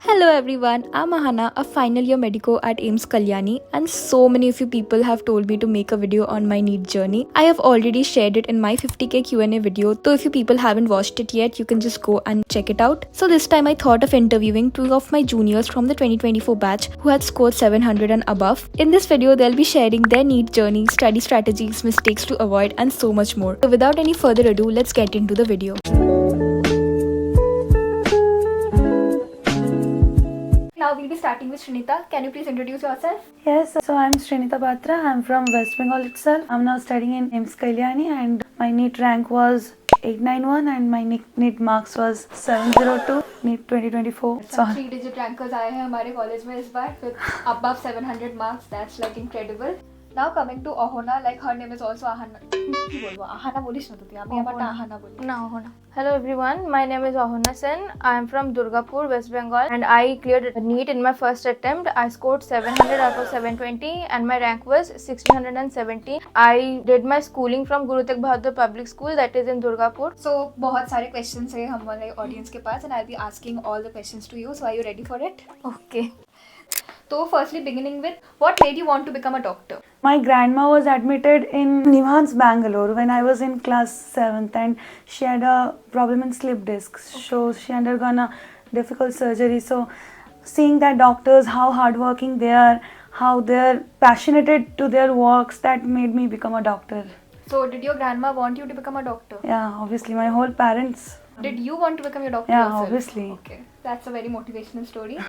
Hello everyone, I'm Ahana, a final year medico at AIMS Kalyani, and so many of you people have told me to make a video on my NEET journey. I have already shared it in my 50k Q&A video, so if you people haven't watched it yet, you can just go and check it out. So this time I thought of interviewing two of my juniors from the 2024 batch who had scored 700 and above. In this video, they'll be sharing their NEET journey, study strategies, mistakes to avoid, and so much more. So without any further ado, let's get into the video. Now we'll be starting with Srinita. Can you please introduce yourself? Yes, so I'm Srinita Batra. I'm from West Bengal itself. I'm now studying in AIMS Kalyani and my NEET rank was 891 and my NEET marks was 702 NEET 2024. So 3-digit rankers आए हैं हमारे college में इस बार with above 700 marks. That's like incredible. Now coming to Ahona, like her name is also Ahana. কি বলবো Ahana বলিস না তুই আমি আমারটা Ahana বলি না Ahona. Hello everyone, my name is Ahona Sen. I am from Durgapur, West Bengal and I cleared NEET in my first attempt. I scored 700 out of 720 and my rank was 1670. I did my schooling from Guru Tegh Bahadur Public School that is in Durgapur. So बहुत सारे questions है हमारे audience के पास and I'll be asking all the questions to you. So are you ready for it? Okay. So firstly beginning with what made you want to become a doctor? My grandma was admitted in Nivans, Bangalore when I was in class 7th and she had a problem in slip disc. So she undergone a difficult surgery. So seeing that doctors, how hardworking they are, how they're passionate to their works, that made me become a doctor. So did your grandma want you to become a doctor? Yeah, obviously my whole parents. Did you want to become your doctor Yeah, yourself? obviously. Okay, that's a very motivational story.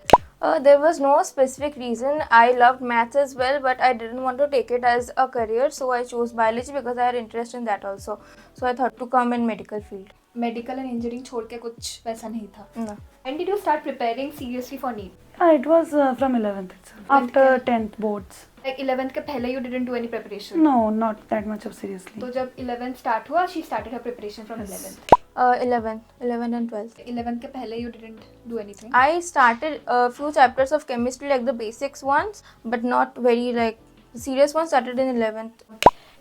There was no specific reason. I loved maths as well, but I didn't want to take it as a career, so I chose biology because I had interest in that also. So I thought to come in medical field. Medical and engineering छोड़ के कुछ वैसा नहीं था. No. When did you start preparing seriously for NEET? It was from 11th itself. After 10th boards. Like 11th के पहले you didn't do any preparation? No, not that much of seriously. तो जब 11th start हुआ, she started her preparation from 11th. 11 and 12th. 11th के पहले you didn't do anything? I started a few chapters of chemistry, like the basics ones, but not very like serious ones. Started in 11th.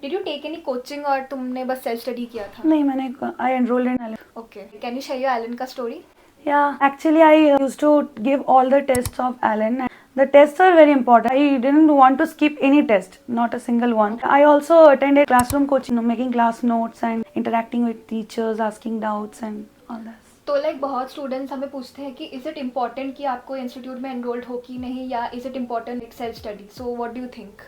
Did you take any coaching और तुमने बस self study किया था? नहीं, मैंने I enrolled in Allen. Okay. Can you share your Allen का story? Yeah, actually I used to give all the tests of Allen. The tests are very important. I didn't want to skip any test, not a single one. I also attended classroom coaching, making class notes and interacting with teachers, asking doubts and all that. तो like बहुत students हमें पूछते हैं कि is it important कि आपको institute में enrolled हो कि नहीं या is it important self study so what do you think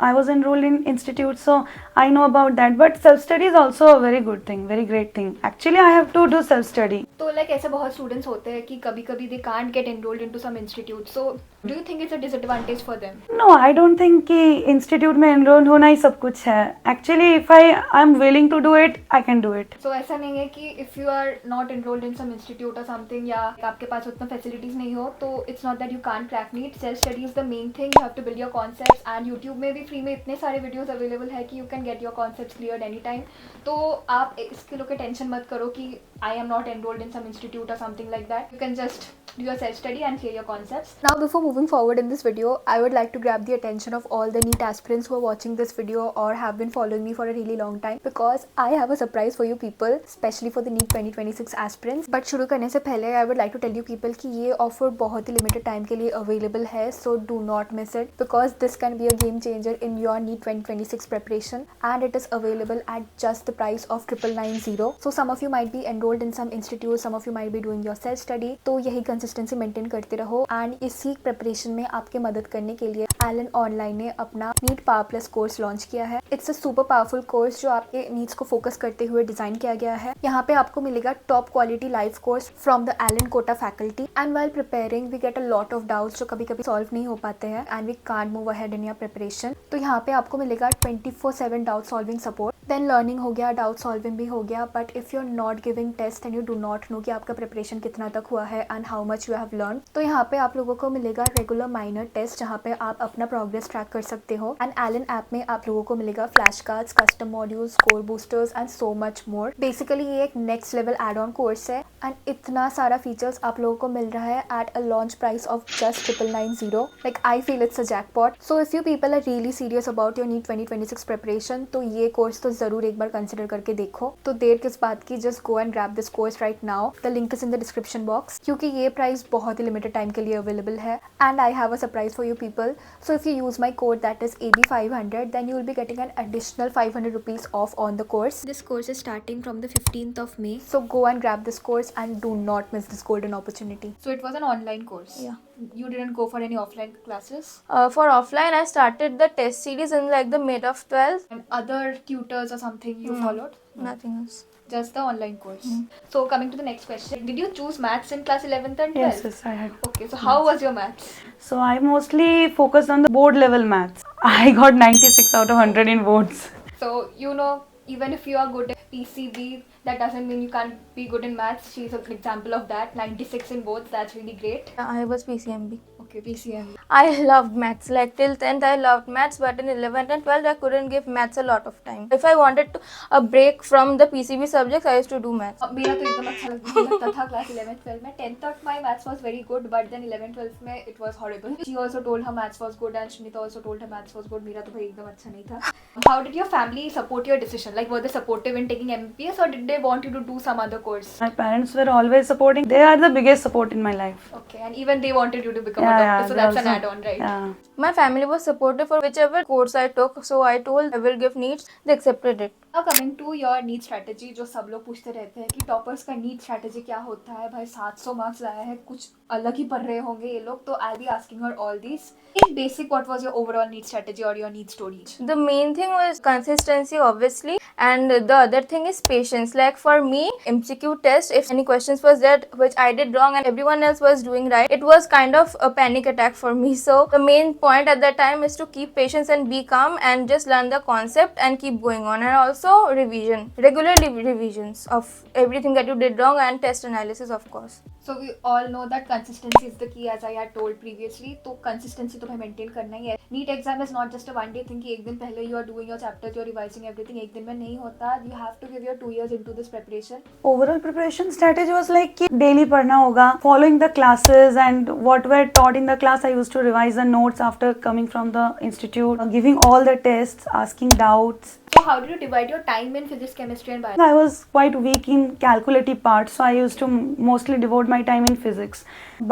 I was enrolled in institute, so I know about that. But self-study is also a very good thing, very great thing. Actually, I have to do self-study. तो like ऐसे बहुत students होते हैं कि कभी कभी they can't get enrolled into some institute so do you think it's a disadvantage for them? No, I don't think कि institute में enrolled होना ही सब कुछ है. Actually, if I'm willing to do it, I can do it. So ऐसा नहीं है कि if you are not enrolled in some institute or something या आपके पास उतना facilities नहीं हो तो it's not that you can't crack NEET. Self study is the main thing. You have to build your concepts and YouTube में भी free में इतने सारे वीडियोस अवेलेबल है कि you can get your concepts cleared any time. तो आप इसके लोग टेंशन मत करो कि I am not enrolled in some institute और something like that. You can just do your self study and clear your concepts. Now before moving forward in this video, I would like to grab the attention of all the NEET aspirants who are watching this video or have been following me for a really long time because I have a surprise for you people, especially for the NEET 2026 aspirants. But शुरू करने से पहले I would like to tell you people कि ये offer बहुत ही limited time के लिए available है, so do not miss it because this can be a game changer in your NEET 2026 preparation and it is available at just the price of 9990. So some of you might be enrolled in some institute, some of you might be doing your self study. तो यही consistency maintain करते रहो and इसी preparation में आपकी मदद करने के लिए एलन ऑनलाइन ने अपना NEET power plus course launch किया है. It's a super powerful course जो आपके नीड्स को फोकस करते हुए डिजाइन किया गया है. यहाँ पे आपको मिलेगा top quality live course from the Allen Kota faculty and while preparing we get a lot of doubts जो कभी कभी सॉल्व नहीं हो पाते हैं and we can't move ahead in your preparation. तो यहाँ पे आपको मिलेगा 24/7 doubt solving support. Then learning हो गया, डाउट सॉल्विंग भी हो गया. But if you are not giving test and you do not know कि आपका प्रिपरेशन कितना तक हुआ है and how much you have learn, तो यहाँ पे आप लोगों को मिलेगा रेगुलर माइनर टेस्ट जहाँ पे आप अपना प्रोग्रेस ट्रैक कर सकते हो एंड एलन ऐप में आप लोगों को मिलेगा flash cards, custom modules, score boosters and so much more. Basically ये एक next level add on course है एंड इतना सारा फीचर्स आप लोगों को मिल रहा है at a launch price of just 9990. Like I feel it's a jackpot. So if you people are really serious about your NEET 2026 preparation तो ये कोर्स तो ज़रूर एक बार कंसिडर करके देखो। तो देर किस बात की, just go and grab this course right now. The link is in the description box, क्योंकि ये प्राइस बहुत ही लिमिटेड टाइम के लिए अवेलेबल है। And I have a surprise for you people. So if you use my code that is AB500, then you will be getting an additional 500 rupees off on the course. This course is starting from the 15th of May. So go and grab this course and do not miss this golden opportunity. So it was an online course. Yeah. You didn't go for any offline classes? For offline, I started the test series in like the mid of 12th. And other tutors or something you followed? Nothing else. Just the online course. So coming to the next question. Did you choose maths in class 11th and 12th? Yes, I had. Okay, so how was your maths? So I mostly focused on the board level maths. I got 96 out of 100 in boards. So, you know, even if you are good at PCB, that doesn't mean you can't be good in maths. She's an example of that. 96 in both, that's really great. I was PCMB. Okay, PCM. I loved maths. Like till 10th, I loved maths, but in 11th and 12th, I couldn't give maths a lot of time. If I wanted a break from the PCB subjects, I used to do maths. मेरा तो एकदम अच्छा लगता था class 11th 12th में। 10th तक my maths was very good, but then 11th 12th में it was horrible. She also told her maths was good and Shnita also told her maths was good. मेरा तो भाई एकदम अच्छा नहीं था. How did your family support your decision? Like, were they supportive in taking MBBS or did they want you to do some other course? My parents were always supporting. They are the biggest support in my life. Okay, and even they wanted you to become a doctor, so they that's an also- add-on, right? Yeah. My family was supportive for whichever course I took, so I told I will give NEET. They accepted it. Now coming to your NEET strategy, जो सब लोग पूछते रहते हैं कि toppers का NEET strategy क्या होता है। भाई 700 मार्क्स लाया है, कुछ अलग ही पढ़ रहे होंगे ये लोग, तो I'll be asking her all these. In basic, what was your overall NEET strategy or your NEET story? The main thing was consistency, obviously, and the other thing is patience. Like for me, MCQ test, if any questions was there which I did wrong and everyone else was doing right, it was kind of a panic attack for me. So the main point at that time is to keep patience and be calm and just learn the concept and keep going on. And also revision, regularly revisions of everything that you did wrong and test analysis, of course. So we all know that consistency is the key, as I had told previously. तो consistency तो भाई maintain करना ही है. NEET exam is not just a one day thing कि एक दिन पहले you are doing your chapters, you are revising everything. एक दिन में नहीं होता. You have to give your 2 years into this preparation. Overall preparation strategy was like कि daily पढ़ना होगा, following the classes and what were taught in the class. I used to revise the notes after coming from the institute, giving all the tests, asking doubts. So how did you divide your time in physics, chemistry and biology? I was quite weak in calculative parts, so I used to mostly devote my time in physics.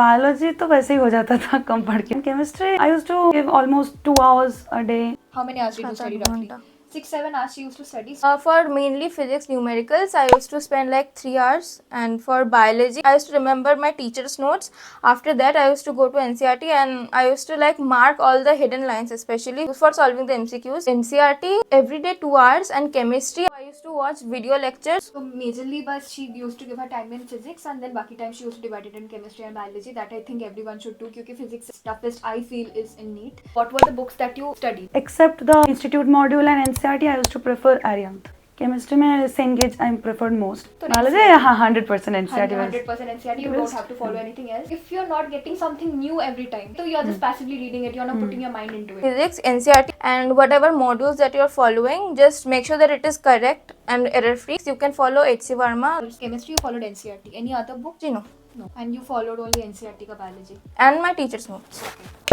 Biology तो वैसे ही हो जाता था कम पढ़ के. Chemistry I used to give almost 2 hours a day. How many hours did you study roughly? 6-7 hours she used to study. For mainly physics numericals, I used to spend like 3 hours, and for biology, I used to remember my teacher's notes. After that, I used to go to NCERT and I used to like mark all the hidden lines, especially for solving the MCQs. NCERT every day 2 hours, and chemistry I used to watch video lectures. So majorly बस she used to give her time in physics and then बाकी time she used to divide it in chemistry and biology. That I think everyone should do क्योंकि physics toughest I feel is in NEET. What were the books that you studied? Except the institute module and NCERT, I used to prefer Arihant. Chemistry में Cengage I preferred most. तो Biology, हाँ 100% NCERT was. 100% NCERT. You don't have to follow anything else. If you're not getting something new every time, so you're just passively reading it. You're not putting your mind into it. Physics, NCERT, and whatever modules that you're following, just make sure that it is correct and error free. You can follow H.C. Verma. Chemistry you followed NCERT. Any other book? You know, No. And you followed only NCERT का biology. and my teacher's notes.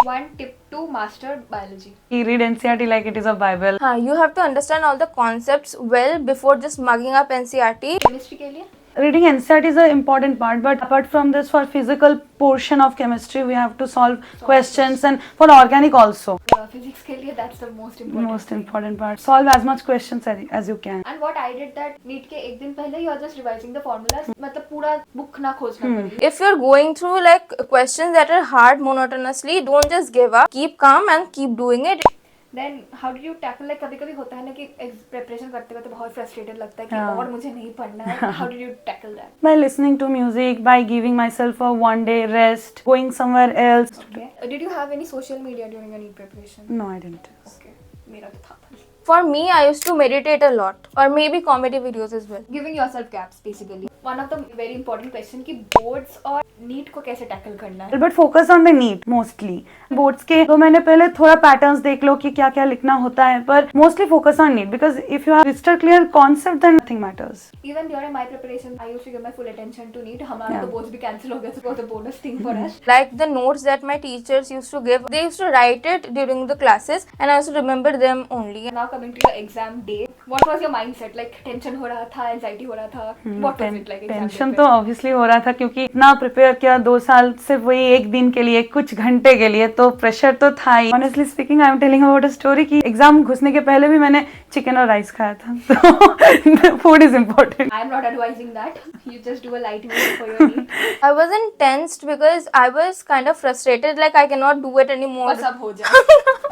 One tip to master biology. You read NCERT like it is a Bible. You have to understand all the concepts well before just mugging up NCERT. Chemistry के लिए? Reading NCERT is an important part, but apart from this, for physical portion of chemistry, we have to solve questions, and for organic also. Physics के लिए that's the most important. Most important part. Solve as much questions as you can. And what I did that NEET के एक दिन पहले you're just revising the formulas. मतलब पूरा book ना खोजना पड़े. If you're going through like questions that are hard monotonously, don't just give up. Keep calm and keep doing it. Then how did you tackle, like कभी कभी होता है ना कि प्रिपरेशन करते करते बहुत फ्रस्ट्रेटेड लगता है कि हाँ. और मुझे नहीं पढ़ना है. How did you tackle that? By listening to music, by giving myself a 1 day rest, going somewhere else. Okay. Did you have any social media during your NEET preparation? No, I didn't. Okay. मेरा तो था. For me, I used to meditate a lot, or maybe comedy videos as well. Giving yourself gaps basically. One of the very important question कि boards और NEET को कैसे tackle करना है. But focus on the NEET mostly. Boards के तो मैंने पहले थोड़ा patterns देख लो कि क्या क्या लिखना होता है, पर mostly focus on NEET because if you have crystal clear concept, then nothing matters. Even during my preparation, I used to give my full attention to NEET. हमारा तो boards भी cancel हो गया, so it was a bonus thing for us. Like the notes that my teachers used to give, they used to write it during the classes, and I used to remember them only. Now coming to your exam day, what was your mindset? Like tension हो रहा था, anxiety हो रहा था, what was it like exam tension day तो obviously हो रहा था क्योंकि इतना प्रिपेयर किया 2 साल सिर्फ वही एक दिन के लिए, कुछ घंटे के लिए, तो प्रेशर तो था ही. Honestly speaking I am telling about a story कि एग्जाम घुसने के पहले भी मैंने चिकन और राइस खाया था. तो food is important. I am not advising that. You just do a light meal for your need. I wasn't tensed because I was kind of frustrated, like I cannot do it anymore. बस अब हो जाए,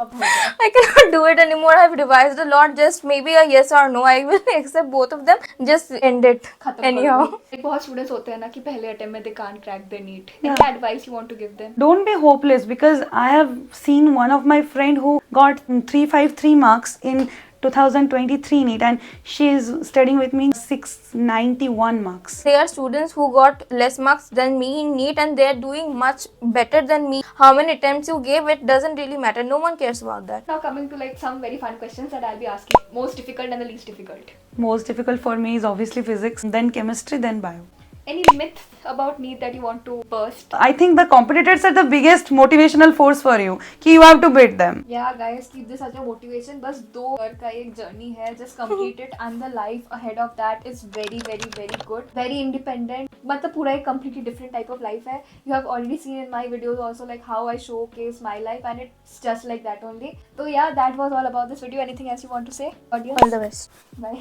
अब हो जाए. I cannot do it anymore. I've revised a lot. Just maybe a yes or no. I will accept both of them. Just end it. खत्म Anyhow. करो. एक बहुत स्टूडेंट्स होते हैं ना कि पहले अटेम्प्ट में they can't crack the NEET. Yeah. Any advice you want to give them? Don't be hopeless because I have seen one of my friend who got 353 marks in 2023 NEET and she is studying with me 691 marks. There are students who got less marks than me in NEET and they are doing much better than me. How many attempts you gave, it doesn't really matter. No one cares about that. Now coming to like some very fun questions that I'll be asking. Most difficult and the least difficult. Most difficult for me is obviously physics, then chemistry, then bio. Any myths about NEET that you want to burst? I think the competitors are the biggest motivational force for you कि you have to beat them. Yeah guys, keep this as your motivation. बस 2 year का एक journey है, just complete it and the life ahead of that is very very very good, very independent. मतलब पूरा एक completely different type of life है. You have already seen in my videos also like how I showcase my life and it's just like that only. So yeah, that was all about this video. Anything else you want to say, audience? All the best. Bye.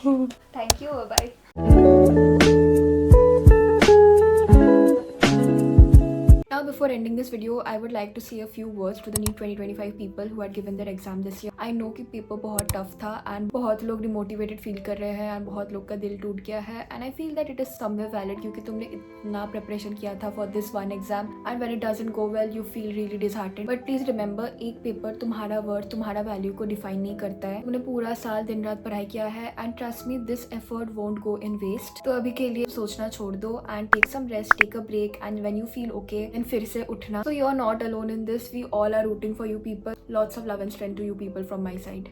Thank you. Bye. Now before ending this video, I would like to say a few words to the NEET 2025 people who had given their exam this year. I know कि paper बहुत tough था and बहुत लोग demotivated feel कर रहे हैं and बहुत लोग का दिल टूट गया है and I feel that it is somewhere valid क्योंकि तुमने इतना प्रिपरेशन किया था for this one exam and when it doesn't go well you feel really disheartened. But please remember, एक पेपर तुम्हारा वर्थ, तुम्हारा वैल्यू को डिफाइन नहीं करता है. तुमने पूरा साल दिन रात पढ़ाई किया है and trust me, this effort won't go in waste. तो अभी के लिए सोचना छोड़ दो and take some rest, take a break and when you feel okay then फिर से उठना. So you're not alone in this. We all are rooting for you people. Lots of love and strength to you people from my side.